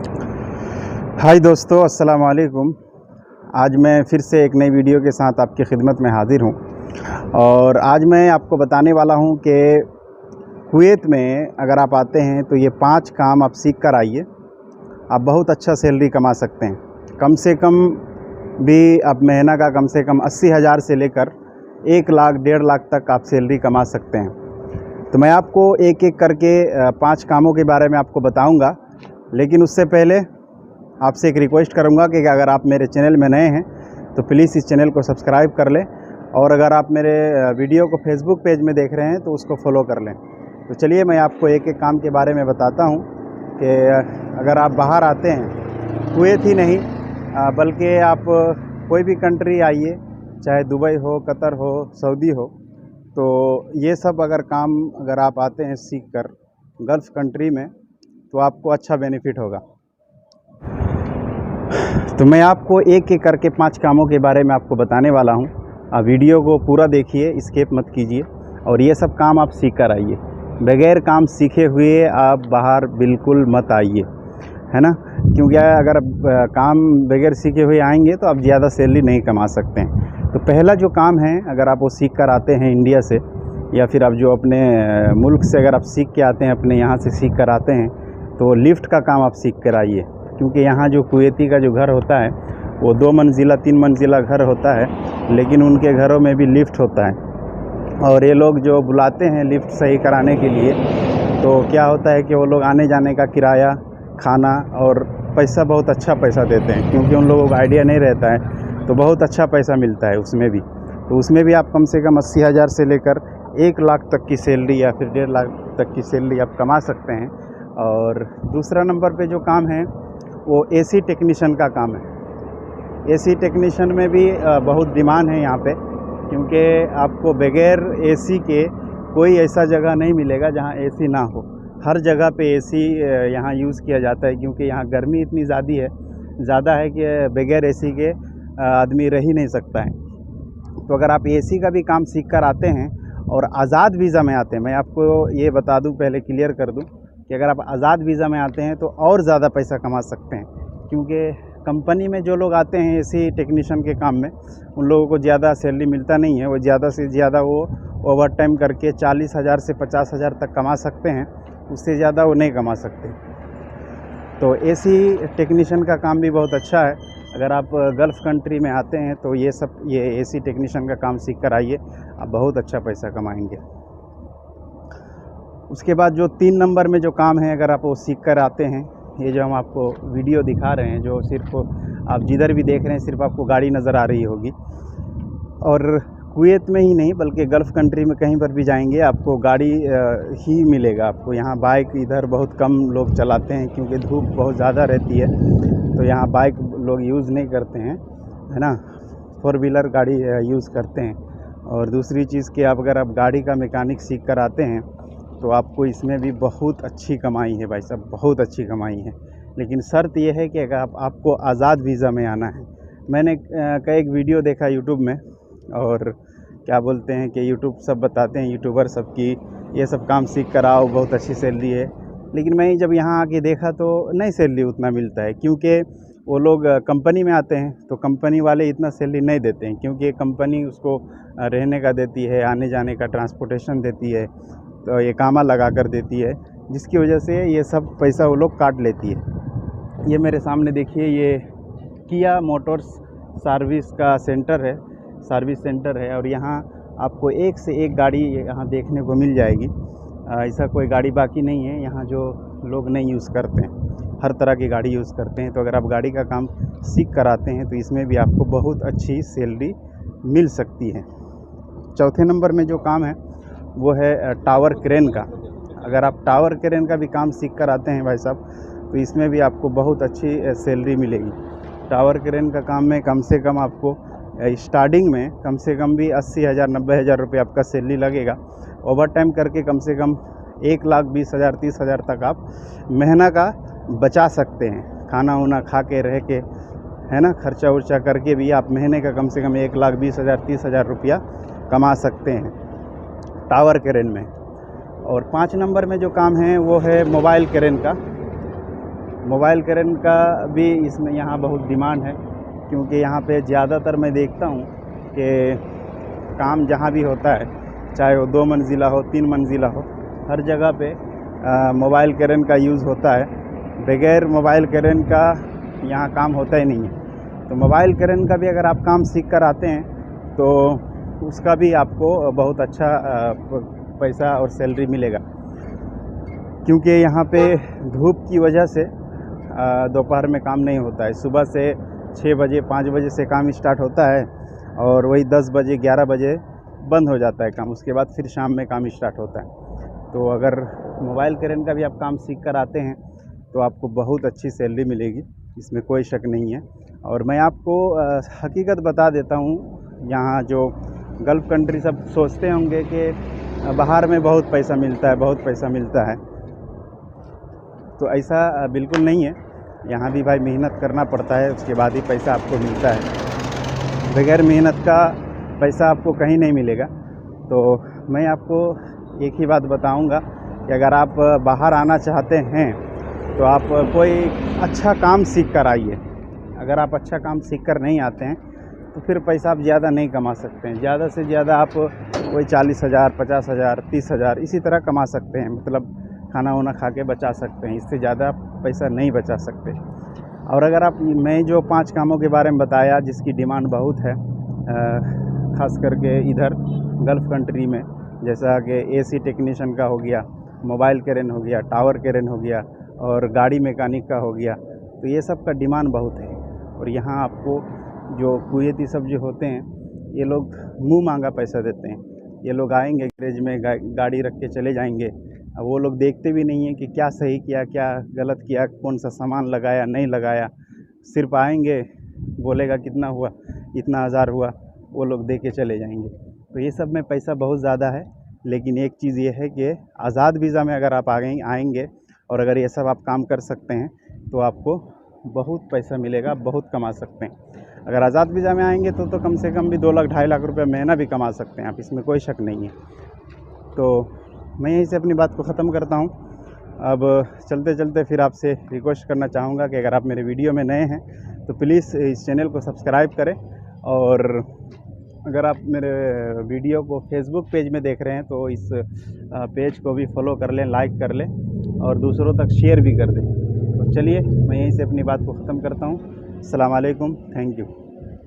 हाय दोस्तों, अस्सलाम वालेकुम। आज मैं फिर से एक नई वीडियो के साथ आपकी खिदमत में हाज़िर हूँ और आज मैं आपको बताने वाला हूँ कि कुवैत में अगर आप आते हैं तो ये 5 काम आप सीख कर आइए। आप बहुत अच्छा सैलरी कमा सकते हैं। कम से कम भी आप महीना का कम से कम 80,000 से लेकर 1 लाख 1.5 लाख तक आप सैलरी कमा सकते हैं। तो मैं आपको एक एक करके 5 कामों के बारे में आपको बताऊँगा, लेकिन उससे पहले आपसे एक रिक्वेस्ट करूंगा कि अगर आप मेरे चैनल में नए हैं तो प्लीज़ इस चैनल को सब्सक्राइब कर लें और अगर आप मेरे वीडियो को फेसबुक पेज में देख रहे हैं तो उसको फॉलो कर लें। तो चलिए मैं आपको एक एक काम के बारे में बताता हूं कि अगर आप बाहर आते हैं, कुवैत ही नहीं बल्कि आप कोई भी कंट्री आइए, चाहे दुबई हो, कतर हो, सऊदी हो, तो ये सब अगर आप आते हैं सीख कर गल्फ़ कंट्री में तो आपको अच्छा बेनिफिट होगा। तो मैं आपको एक एक करके 5 कामों के बारे में आपको बताने वाला हूँ। आप वीडियो को पूरा देखिए, स्किप मत कीजिए और ये सब काम आप सीख कर आइए। बगैर काम सीखे हुए आप बाहर बिल्कुल मत आइए, है ना। क्योंकि अगर काम बगैर सीखे हुए आएंगे तो आप ज़्यादा सैलरी नहीं कमा सकते हैं। तो पहला जो काम है, अगर आप वो सीख कर आते हैं इंडिया से या फिर आप जो अपने मुल्क से अगर आप सीख के आते हैं, अपने यहाँ से सीख कर आते हैं, तो लिफ्ट का काम आप सीख कर आइए। क्योंकि यहाँ जो कुवैती का जो घर होता है वो 2 मंजिला 3 मंजिला घर होता है, लेकिन उनके घरों में भी लिफ्ट होता है और ये लोग जो बुलाते हैं लिफ्ट सही कराने के लिए, तो क्या होता है कि वो लोग आने जाने का किराया, खाना और पैसा बहुत अच्छा पैसा देते हैं। क्योंकि उन लोगों को आइडिया नहीं रहता है तो बहुत अच्छा पैसा मिलता है उसमें भी। तो उसमें भी आप कम से कम 80,000 से लेकर 1 लाख तक की सैलरी या फिर 1.5 लाख तक की सैलरी आप कमा सकते हैं। और दूसरा नंबर पे जो काम है वो एसी टेक्नीशियन का काम है। एसी टेक्नीशियन में भी बहुत डिमांड है यहाँ पे, क्योंकि आपको बगैर एसी के कोई ऐसा जगह नहीं मिलेगा जहाँ एसी ना हो। हर जगह पे एसी यहाँ यूज़ किया जाता है, क्योंकि यहाँ गर्मी इतनी ज़्यादा है कि बगैर एसी के आदमी रह ही नहीं सकता है। तो अगर आप एसी का भी काम सीख कर आते हैं और आज़ाद वीज़ा में आते हैं, मैं आपको ये बता दूँ, पहले क्लियर कर दूँ कि अगर आप आज़ाद वीज़ा में आते हैं तो और ज़्यादा पैसा कमा सकते हैं। क्योंकि कंपनी में जो लोग आते हैं एसी टेक्नीशियन के काम में, उन लोगों को ज़्यादा सैलरी मिलता नहीं है। वो ज़्यादा से ज़्यादा वो ओवर टाइम करके 40,000 से 50,000 तक कमा सकते हैं, उससे ज़्यादा वो नहीं कमा सकते। तो एसी टेक्नीशियन का काम भी बहुत अच्छा है। अगर आप गल्फ़ कंट्री में आते हैं तो ये एसी टेक्नीशियन का काम सीख कर आइए, आप बहुत अच्छा पैसा कमाएंगे। उसके बाद जो 3 नंबर में जो काम है, अगर आप वो सीख कर आते हैं, ये जो हम आपको वीडियो दिखा रहे हैं, जो सिर्फ आप जिधर भी देख रहे हैं सिर्फ आपको गाड़ी नज़र आ रही होगी। और कुवैत में ही नहीं बल्कि गल्फ़ कंट्री में कहीं पर भी जाएंगे आपको गाड़ी ही मिलेगा। आपको यहाँ बाइक इधर बहुत कम लोग चलाते हैं, क्योंकि धूप बहुत ज़्यादा रहती है, तो यहाँ बाइक लोग यूज़ नहीं करते हैं, है ना। 4 व्हीलर गाड़ी यूज़ करते हैं। और दूसरी चीज़ कि अगर आप गाड़ी का मैकेनिक सीख कर आते हैं तो आपको इसमें भी बहुत अच्छी कमाई है भाई साहब, बहुत अच्छी कमाई है। लेकिन शर्त यह है कि अगर आपको आज़ाद वीज़ा में आना है। मैंने कई एक वीडियो देखा यूट्यूब में, और क्या बोलते हैं कि यूट्यूब सब बताते हैं, यूट्यूबर सब की ये सब काम सीख कर आओ, बहुत अच्छी सैलरी है। लेकिन मैं जब यहाँ आके देखा तो नहीं सैलरी उतना मिलता है, क्योंकि वो लोग कंपनी में आते हैं तो कंपनी वाले इतना सैलरी नहीं देते हैं। क्योंकि कंपनी उसको रहने का देती है, आने जाने का ट्रांसपोर्टेशन देती है, तो ये कामा लगा कर देती है, जिसकी वजह से ये सब पैसा वो लोग काट लेती है। ये मेरे सामने देखिए, ये किया मोटर्स सर्विस का सर्विस सेंटर है और यहाँ आपको एक से एक गाड़ी यहाँ देखने को मिल जाएगी। ऐसा कोई गाड़ी बाकी नहीं है यहाँ जो लोग नहीं यूज़ करते हैं, हर तरह की गाड़ी यूज़ करते हैं। तो अगर आप गाड़ी का काम सीख कर आते हैं तो इसमें भी आपको बहुत अच्छी सैलरी मिल सकती है। चौथे नंबर में जो काम है वो है टावर क्रेन का। अगर आप टावर क्रेन का भी काम सीख कर आते हैं भाई साहब, तो इसमें भी आपको बहुत अच्छी सैलरी मिलेगी। टावर क्रेन का काम में कम से कम आपको स्टार्टिंग में कम से कम भी 80,000 90,000 रुपये आपका सैलरी लगेगा। ओवर टाइम करके कम से कम 1,20,000 30,000 तक आप महीना का बचा सकते हैं। खाना वाना खा के रह के, है ना, खर्चा उर्चा करके भी आप महीने का कम से कम 1,20,000 30,000 रुपया कमा सकते हैं टावर क्रेन में। और 5 नंबर में जो काम है वो है मोबाइल क्रेन का। मोबाइल करेंट का भी इसमें यहाँ बहुत डिमांड है, क्योंकि यहाँ पे ज़्यादातर मैं देखता हूँ कि काम जहाँ भी होता है, चाहे वो 2 मंजिला हो 3 मंजिला हो, हर जगह पे मोबाइल करेंट का यूज़ होता है। बगैर मोबाइल करेंट का यहाँ काम होता ही नहीं है। तो मोबाइल करेंट का भी अगर आप काम सीख कर आते हैं तो उसका भी आपको बहुत अच्छा पैसा और सैलरी मिलेगा, क्योंकि यहाँ पे धूप की वजह से दोपहर में काम नहीं होता है। सुबह से 6 बजे 5 बजे से काम स्टार्ट होता है और वही 10 बजे 11 बजे बंद हो जाता है काम। उसके बाद फिर शाम में काम स्टार्ट होता है। तो अगर मोबाइल करेंट का भी आप काम सीख कर आते हैं तो आपको बहुत अच्छी सैलरी मिलेगी, इसमें कोई शक नहीं है। और मैं आपको हकीकत बता देता हूँ, यहाँ जो गल्फ़ कंट्री सब सोचते होंगे कि बाहर में बहुत पैसा मिलता है, बहुत पैसा मिलता है, तो ऐसा बिल्कुल नहीं है। यहाँ भी भाई मेहनत करना पड़ता है, उसके बाद ही पैसा आपको मिलता है। बगैर मेहनत का पैसा आपको कहीं नहीं मिलेगा। तो मैं आपको एक ही बात बताऊंगा कि अगर आप बाहर आना चाहते हैं तो आप कोई अच्छा काम सीख कर आइए। अगर आप अच्छा काम सीख कर नहीं आते हैं तो फिर पैसा आप ज़्यादा नहीं कमा सकते हैं। ज़्यादा से ज़्यादा आप कोई 40,000 50,000 30,000 इसी तरह कमा सकते हैं, मतलब खाना वाना खा के बचा सकते हैं। इससे ज़्यादा आप पैसा नहीं बचा सकते। और अगर आप, मैं जो 5 कामों के बारे में बताया जिसकी डिमांड बहुत है, ख़ास करके इधर गल्फ़ कंट्री में, जैसा कि एसी टेक्नीशियन का हो गया, मोबाइल करेंट हो गया, टावर करेंट हो गया और गाड़ी मैकेनिक का हो गया, तो ये सब का डिमांड बहुत है। और यहाँ आपको जो कुवैती सब जो होते हैं, ये लोग मुँह मांगा पैसा देते हैं। ये लोग आएंगे गैरेज में गाड़ी रख के चले जाएंगे। अब वो लोग देखते भी नहीं हैं कि क्या सही किया, क्या गलत किया, कौन सा सामान लगाया नहीं लगाया। सिर्फ आएंगे, बोलेगा कितना हुआ, इतना हज़ार हुआ, वो लोग दे के चले जाएंगे। तो ये सब में पैसा बहुत ज़्यादा है। लेकिन एक चीज़ ये है कि आज़ाद वीज़ा में अगर आप आएंगे और अगर ये सब आप काम कर सकते हैं तो आपको बहुत पैसा मिलेगा, बहुत कमा सकते हैं। अगर आज़ाद वीज़ा में आएंगे तो कम से कम भी 2 लाख 2.5 लाख रुपये महीना भी कमा सकते हैं आप, इसमें कोई शक नहीं है। तो मैं यहीं से अपनी बात को ख़त्म करता हूँ। अब चलते चलते फिर आपसे रिक्वेस्ट करना चाहूँगा कि अगर आप मेरे वीडियो में नए हैं तो प्लीज़ इस चैनल को सब्सक्राइब करें। और अगर आप मेरे वीडियो को फेसबुक पेज में देख रहे हैं तो इस पेज को भी फॉलो कर लें, लाइक कर लें और दूसरों तक शेयर भी कर दें। तो चलिए मैं यहीं से अपनी बात को ख़त्म करता हूँ। अस्सलाम वालेकुम, थैंक यू।